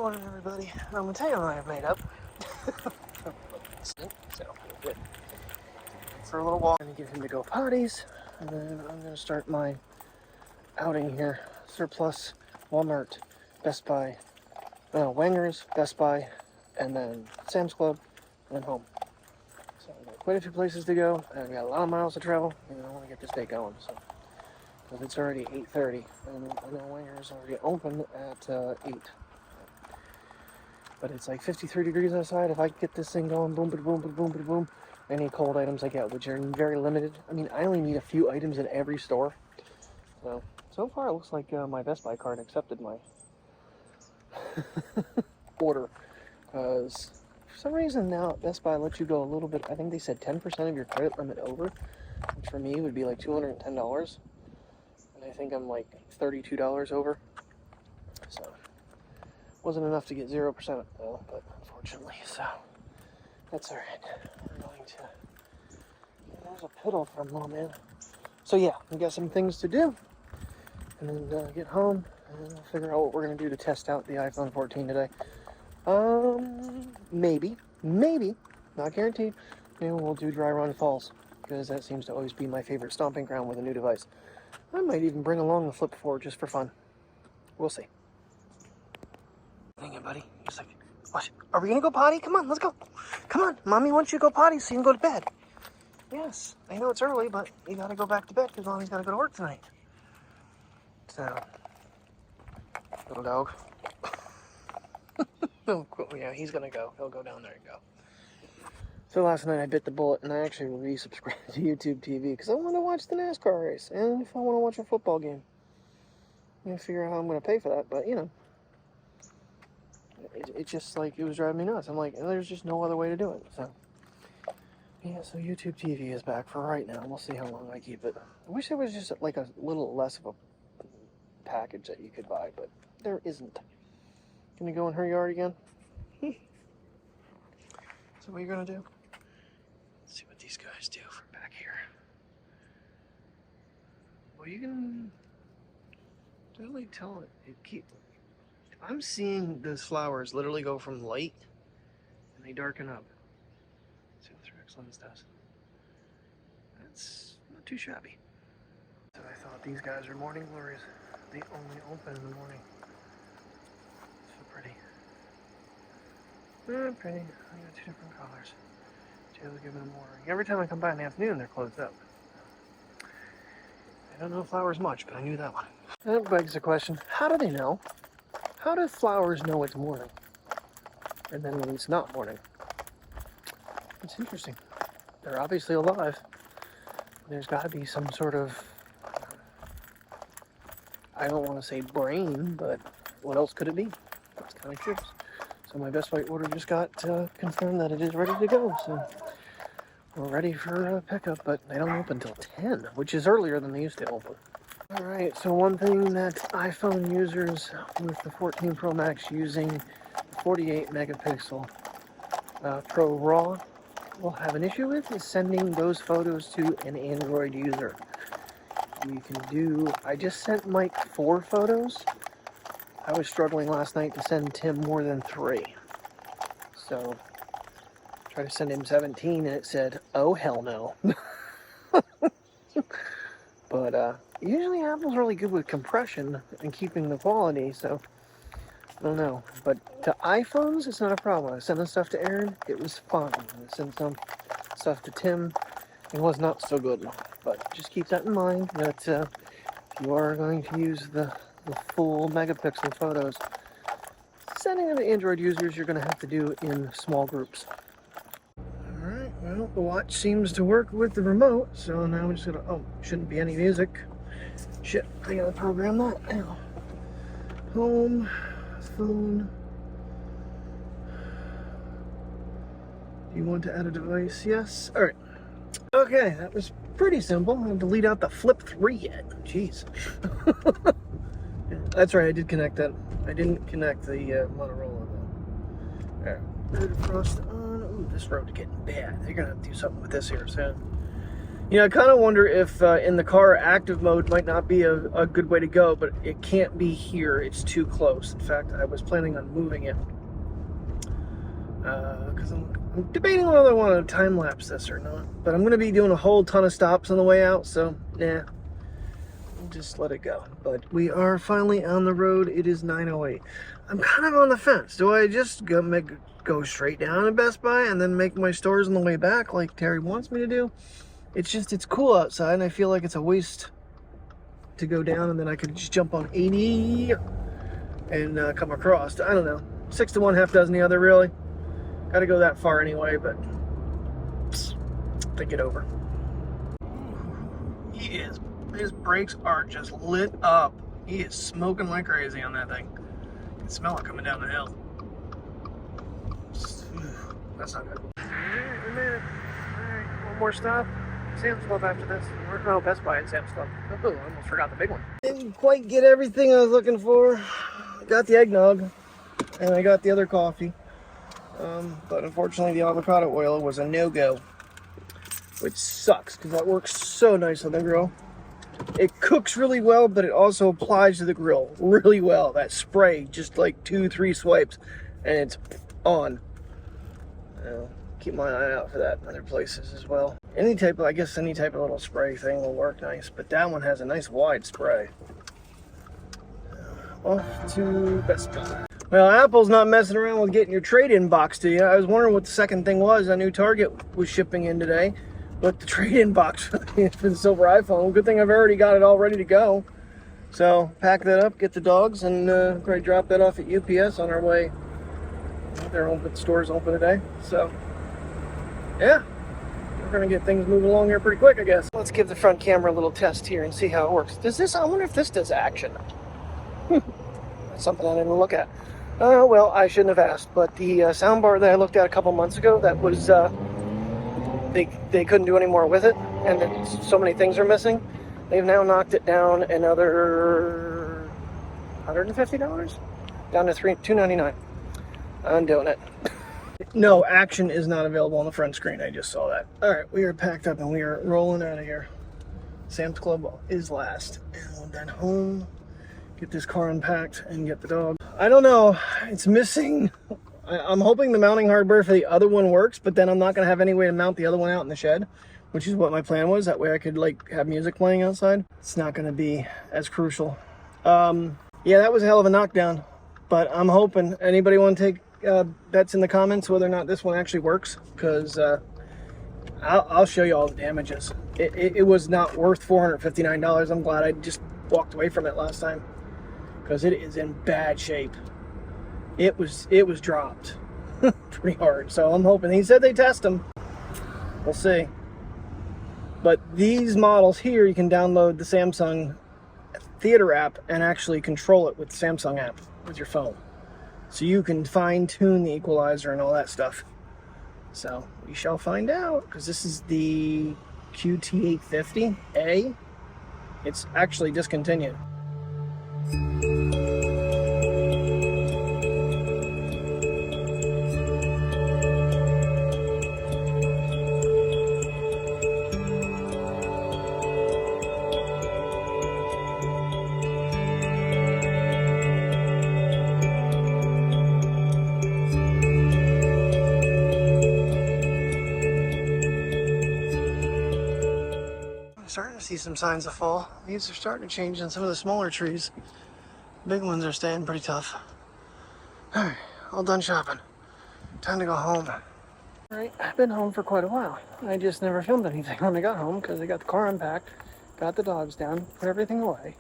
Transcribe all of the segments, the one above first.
morning, everybody. I'm gonna tell you what I've made up. So, good. For a little walk, I'm gonna get him to go potties, and then I'm gonna start my outing here. Surplus, Walmart, Best Buy, Wenger's, Best Buy, and then Sam's Club, and then home. So I've got quite a few places to go, and I've got a lot of miles to travel, and I want to get this day going. So, because it's already 8:30, and I know Wenger's already open at 8. But it's like 53 degrees outside. If I get this thing going, boom, boom, boom, boom, boom, any cold items I get, which are very limited. I mean, I only need a few items in every store. So far it looks like my Best Buy card accepted my order. Because for some reason now Best Buy lets you go a little bit, I think they said 10% of your credit limit over, which for me would be like $210. And I think I'm like $32 over. So wasn't enough to get 0% though, but unfortunately, so that's alright. We're going to, there's a piddle from Mom, man. So yeah, we got some things to do, and then get home, and we'll figure out what we're going to do to test out the iPhone 14 today. Maybe, not guaranteed, maybe we'll do dry run falls, because that seems to always be my favorite stomping ground with a new device. I might even bring along the Flip 4 just for fun. We'll see. Dang it, buddy. He's like, what? Are we gonna go potty? Come on, let's go. Come on, Mommy wants you to go potty so you can go to bed. Yes, I know it's early, but you gotta go back to bed because Mommy's gotta go to work tonight. So, little dog. Oh, cool. Yeah, he's gonna go. He'll go down there and go. So last night I bit the bullet and I actually resubscribed to YouTube TV because I want to watch the NASCAR race and if I want to watch a football game. I'm gonna figure out how I'm gonna pay for that, but you know. It's just like, it was driving me nuts. I'm like, there's just no other way to do it. So, yeah, so YouTube TV is back for right now. We'll see how long I keep it. I wish there was just like a little less of a package that you could buy, but there isn't. Gonna go in her yard again? So what are you gonna do? Let's see what these guys do from back here. Well, you can totally tell it I'm seeing those flowers literally go from light and they darken up. Let's see what the Rex lens does. That's not too shabby. So I thought these guys are morning glories. They only open in the morning. So pretty. Pretty. I got 2 different colors. Jay's giving them watering. Every time I come by in the afternoon, they're closed up. I don't know flowers much, but I knew that one. That begs the question, how do they know? How do flowers know it's morning? And then when it's not morning? It's interesting. They're obviously alive. There's got to be some sort of, I don't want to say brain, but what else could it be? That's kind of curious. So my Best Buy order just got confirmed that it is ready to go. So we're ready for pickup, but they don't open until 10, which is earlier than they used to open. Alright, so one thing that iPhone users with the 14 Pro Max using 48 megapixel Pro RAW will have an issue with is sending those photos to an Android user. You can do, I just sent Mike 4 photos. I was struggling last night to send Tim more than 3. So, tried to send him 17 and it said, oh hell no. But, usually Apple's really good with compression and keeping the quality, so I don't know. But to iPhones, it's not a problem. I sent the stuff to Aaron, it was fine. I sent some stuff to Tim, it was not so good. But just keep that in mind that if you are going to use the full megapixel photos, sending them to Android users, you're going to have to do in small groups. Alright, well, the watch seems to work with the remote, so now we're just going to, oh, shouldn't be any music. Shit, I gotta program that now. Home, phone. Do you want to add a device? Yes. Alright. Okay, that was pretty simple. I'm gonna delete out the Flip 3 yet. Jeez. That's right, I did connect that. I didn't connect the Motorola though. Alright. Frost on. Ooh, this road's getting bad. They're gonna have to do something with this here soon. You know, I kind of wonder if in the car active mode might not be a good way to go, but it can't be here. It's too close. In fact, I was planning on moving it because I'm debating whether I want to time lapse this or not. But I'm going to be doing a whole ton of stops on the way out, so nah, just let it go. But we are finally on the road. It is 9:08. I'm kind of on the fence. Do I just go straight down to Best Buy and then make my stores on the way back like Terry wants me to do? It's cool outside, and I feel like it's a waste to go down, and then I could just jump on 80 and come across. I don't know. 6 to 1, half dozen the other, really. Got to go that far anyway, but think it over. His brakes are just lit up. He is smoking like crazy on that thing. You can smell it coming down the hill. That's not good. Alright, we made it. Alright, one more stop. Sam's Club after this. Or no, Best Buy and Sam's Club. Oh, I almost forgot the big one. Didn't quite get everything I was looking for. I got the eggnog, and I got the other coffee. But unfortunately, the avocado oil was a no-go, which sucks because that works so nice on the grill. It cooks really well, but it also applies to the grill really well. That spray, just like 2-3 swipes, and it's on. Keep my eye out for that in other places as well. I guess any type of little spray thing will work nice, but that one has a nice wide spray. Off to Best Buy. Well, Apple's not messing around with getting your trade-in box to you. I was wondering what the second thing was. I knew Target was shipping in today, but the trade-in box for the silver iPhone. Good thing I've already got it all ready to go. So pack that up, get the dogs, and probably drop that off at UPS on our way. They're open, stores open today, so yeah, we're gonna get things moving along here pretty quick, I guess. Let's give the front camera a little test here and see how it works. I wonder if this does action. That's something I didn't look at. Well, I shouldn't have asked, but the soundbar that I looked at a couple months ago, that was they couldn't do any more with it, and so many things are missing. They've now knocked it down another $150, down to $299. I'm doing it. No, action is not available on the front screen. I just saw that. All right, we are packed up and we are rolling out of here. Sam's Club is last, and then home, get this car unpacked and get the dog. I don't know, it's missing. I'm hoping the mounting hardware for the other one works, but then I'm not gonna have any way to mount the other one out in the shed, which is what my plan was. That way I could like have music playing outside. It's not gonna be as crucial. Yeah, that was a hell of a knockdown, but I'm hoping anybody want to take bets in the comments whether or not this one actually works, because I'll show you all the damages. It was not worth $459. I'm glad I just walked away from it last time, because it is in bad shape. It was dropped pretty hard. So I'm hoping. He said they test them. We'll see. But these models here, you can download the Samsung Theater app and actually control it with the Samsung app with your phone. So you can fine-tune the equalizer and all that stuff. So we shall find out, because this is the QT850A. It's actually discontinued. Starting to see some signs of fall. Leaves are starting to change in some of the smaller trees. Big ones are staying pretty tough. Alright, all done shopping. Time to go home. Alright, I've been home for quite a while. I just never filmed anything when I got home because I got the car unpacked, got the dogs down, put everything away.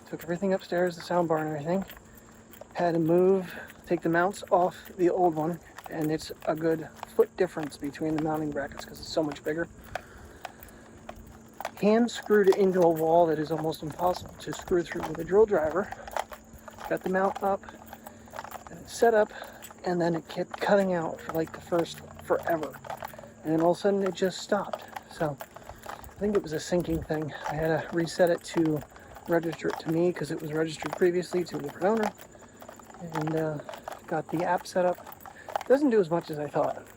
Took everything upstairs, the soundbar and everything. Had to take the mounts off the old one, and it's a good foot difference between the mounting brackets because it's so much bigger. Hand screwed it into a wall that is almost impossible to screw through with a drill driver. Got the mount up and it's set up, and then it kept cutting out for like the first forever, and then all of a sudden it just stopped. So I think it was a syncing thing. I had to reset it to register it to me because it was registered previously to a different owner, and got the app set up. It doesn't do as much as I thought.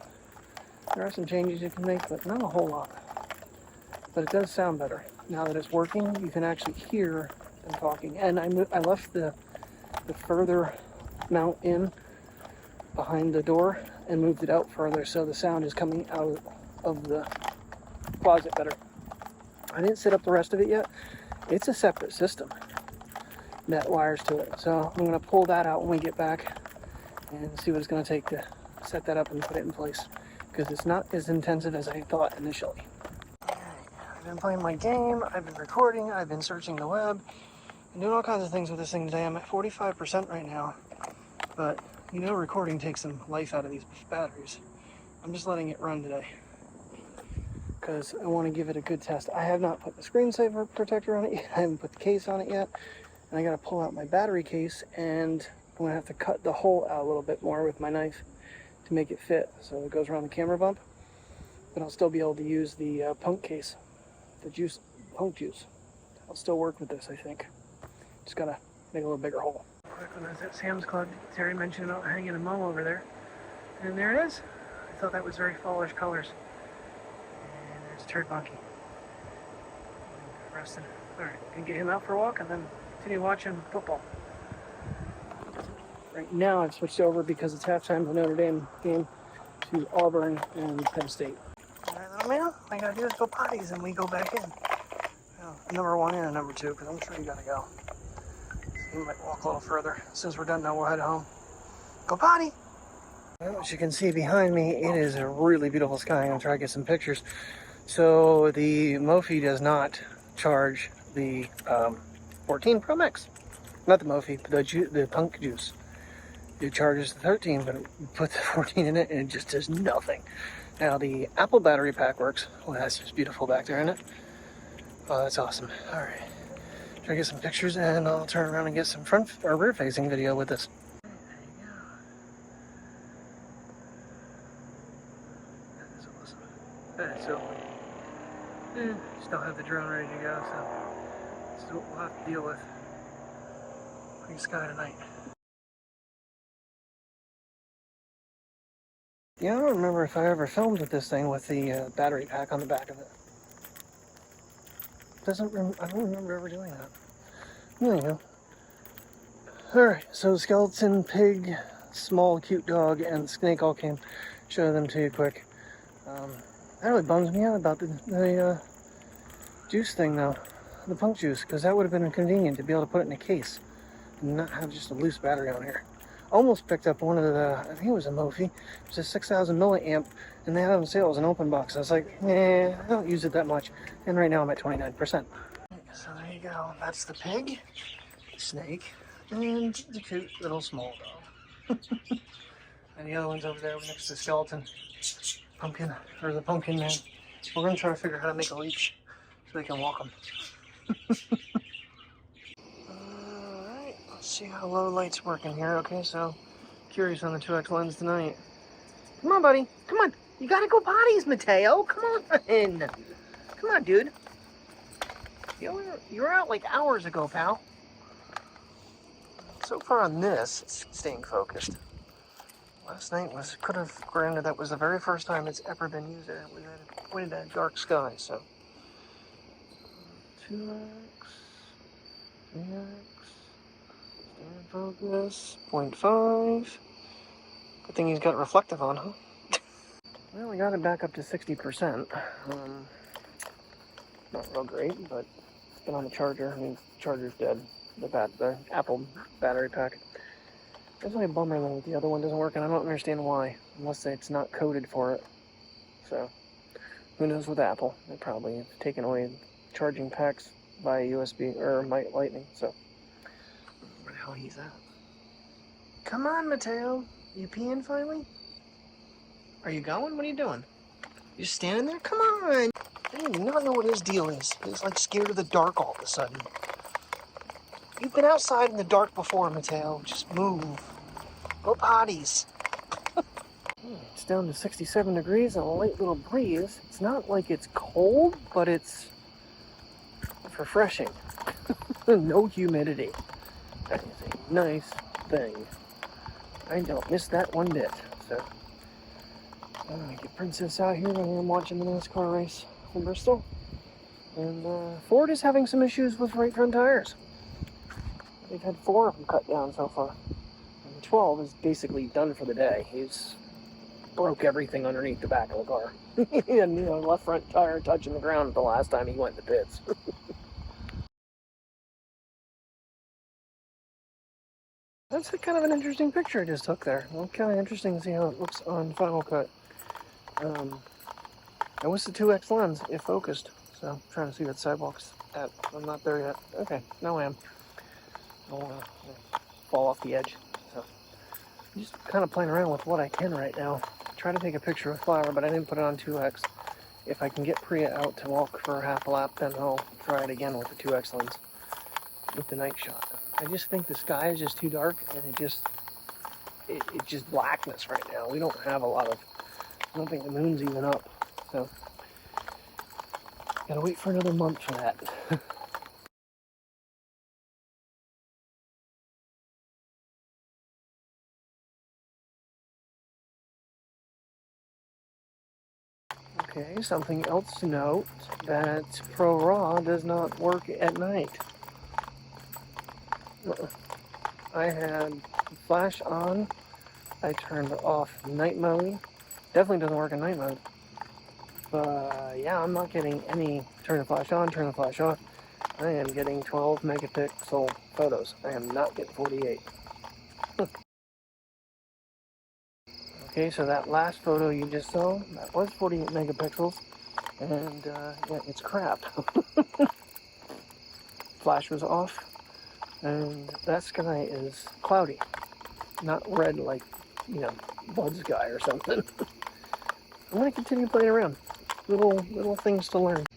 There are some changes you can make, but not a whole lot. but it does sound better. Now that it's working, you can actually hear them talking. And I left the further mount in behind the door and moved it out further, so the sound is coming out of the closet better. I didn't set up the rest of it yet. It's a separate system that wires to it, so I'm going to pull that out when we get back and see what it's going to take to set that up and put it in place, because it's not as intensive as I thought initially. I've been playing my game, I've been recording, I've been searching the web, and doing all kinds of things with this thing today. I'm at 45% right now, but you know, recording takes some life out of these batteries. I'm just letting it run today because I want to give it a good test. I have not put the screensaver protector on it yet. I haven't put the case on it yet, and I got to pull out my battery case, and I'm going to have to cut the hole out a little bit more with my knife to make it fit so it goes around the camera bump, but I'll still be able to use the punk case, the punk juice. I'll still work with this, I think. Just got to make a little bigger hole. When I was at Sam's Club, Terry mentioned about hanging a mow over there, and there it is. I thought that was very fallish colors. And there's Turd Monkey. Resting. Alright, gonna get him out for a walk and then continue watching football. Right now I've switched over because it's halftime of the Notre Dame game to Auburn and Penn State. Alright, little man, all I gotta do is go potties and we go back in. Well, number one and number two, because I'm sure you gotta go. You might walk a little further. Since we're done now, we'll head home. Go potty! Well, as you can see behind me, it is a really beautiful sky. I'm going to try to get some pictures. So the Mophie does not charge the 14 Pro Max. Not the Mophie, but the Punk Juice. It charges the 13, but you put the 14 in it and it just does nothing. Now the Apple battery pack works. Well, that's just beautiful back there, isn't it? Oh, that's awesome. Alright. Try to get some pictures and I'll turn around and get some front or rear facing video with this. There you go. That is awesome. That is so cool. Still have the drone ready to go, so this is what we'll have to deal with. Pretty sky tonight. Yeah, I don't remember if I ever filmed with this thing with the battery pack on the back of it. I don't remember ever doing that. There you go. Alright, so skeleton, pig, small cute dog, and snake all came. Show them to you quick. That really bums me out about the juice thing though. The punk juice, because that would have been inconvenient to be able to put it in a case and not have just a loose battery on here. Almost picked up one of the, I think it was a Mophie. It was a 6,000 milliamp, and they had it on sale as an open box. I was like, nah, I don't use it that much. And right now I'm at 29%. So there you go. That's the pig, the snake, and the cute little small dog. And the other one's over there next to the skeleton pumpkin, or the pumpkin man. We're going to try to figure out how to make a leash so they can walk them. See how low light's working here. Okay, so curious on the 2x lens tonight. Come on, buddy. Come on. You gotta go potties, Mateo. Come on. Come on, dude. You were out like hours ago, pal. So far on this, it's staying focused. Last night could have, granted, that was the very first time it's ever been used. It was pointed at dark sky, so 2x, 3x. Focus, 0.5. Good thing he's got reflective on, huh? Well, we got it back up to 60%. Not real great, but it's been on the charger. I mean, the charger's dead. The Apple battery pack. It's really a bummer though that the other one doesn't work, and I don't understand why, unless it's not coded for it. So, who knows with Apple? They probably have taken away charging packs via USB or Lightning, so. Where the hell he's at? Come on, Mateo. You peeing finally? Are you going? What are you doing? You just standing there? Come on! I do not know what his deal is. He's like scared of the dark all of a sudden. You've been outside in the dark before, Mateo. Just move. Go potties. It's down to 67 degrees and a light little breeze. It's not like it's cold, but it's refreshing. No humidity. That is a nice thing. I don't miss that one bit. So, I'm gonna get Princess out here and I'm watching the NASCAR race in Bristol. And Ford is having some issues with right front tires. They've had 4 of them cut down so far. And 12 is basically done for the day. He's broke everything underneath the back of the car. And, you know, left front tire touching the ground the last time he went to the pits. That's kind of an interesting picture I just took there. Well, kind of interesting to see how it looks on Final Cut. I wish the 2X lens, if focused. So I'm trying to see what sidewalk's at. I'm not there yet. Okay, now I am. I don't want to fall off the edge. So I'm just kind of playing around with what I can right now. Try to take a picture of flower, but I didn't put it on 2X. If I can get Priya out to walk for half a lap, then I'll try it again with the 2X lens with the night shot. I just think the sky is just too dark, and it's just blackness right now. We don't have a lot of, I don't think the moon's even up. So gotta wait for another month for that. Okay, something else to note, that Pro RAW does not work at night. I had flash on, I turned off night mode. Definitely doesn't work in night mode. But yeah, I'm not getting any turn the flash on, turn the flash off. I am getting 12 megapixel photos. I am not getting 48. Okay, so that last photo you just saw, that was 48 megapixels. And yeah, it's crap. Flash was off. And that sky is cloudy. Not red like, you know, blood sky or something. I'm going to continue playing around. Little things to learn. Alright,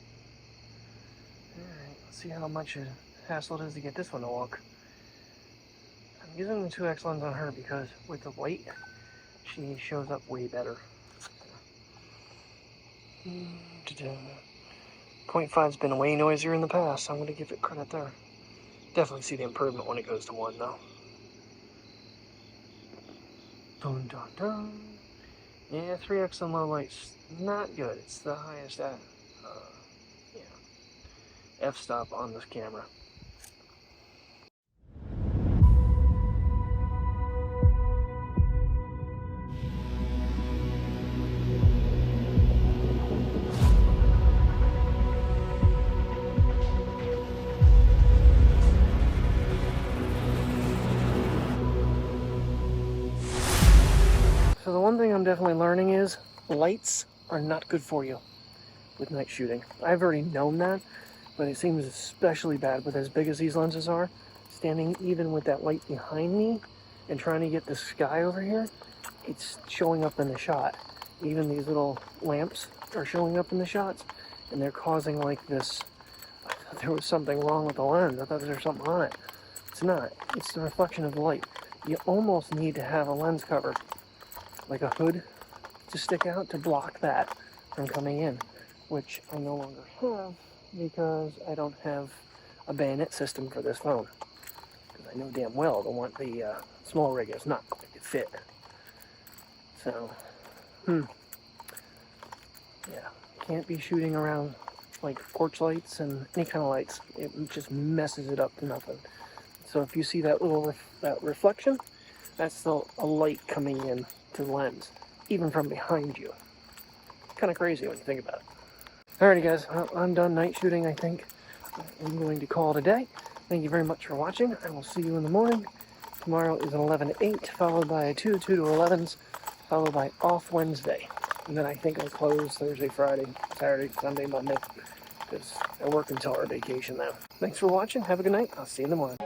let's see how much a hassle it is to get this one to walk. I'm using the 2X lens on her because with the white, she shows up way better. 0.5's been way noisier in the past, so I'm going to give it credit there. Definitely see the improvement when it goes to 1 though. Dun dun dun. Yeah, 3X in low light's not good. It's the highest f-stop on this camera. So the one thing I'm definitely learning is lights are not good for you with night shooting. I've already known that, but it seems especially bad with as big as these lenses are. Standing even with that light behind me and trying to get the sky over here, it's showing up in the shot. Even these little lamps are showing up in the shots, and they're causing like this. I thought there was something wrong with the lens. I thought there was something on it. It's not. It's the reflection of the light. You almost need to have a lens cover, like a hood, to stick out to block that from coming in, which I no longer have because I don't have a bayonet system for this phone. Because I know damn well the SmallRig is not going to fit. So, yeah, can't be shooting around like porch lights and any kind of lights. It just messes it up to nothing. So if you see that little that reflection, that's still a light coming in to the lens, even from behind you. Kind of crazy when you think about it. Alrighty guys, well, I'm done night shooting, I think. I'm going to call it a day. Thank you very much for watching. I will see you in the morning. Tomorrow is an 11 to 8, followed by a 2 to 11s, followed by off Wednesday. And then I think I'll close Thursday, Friday, Saturday, Sunday, Monday, because I work until our vacation now. Thanks for watching. Have a good night. I'll see you in the morning.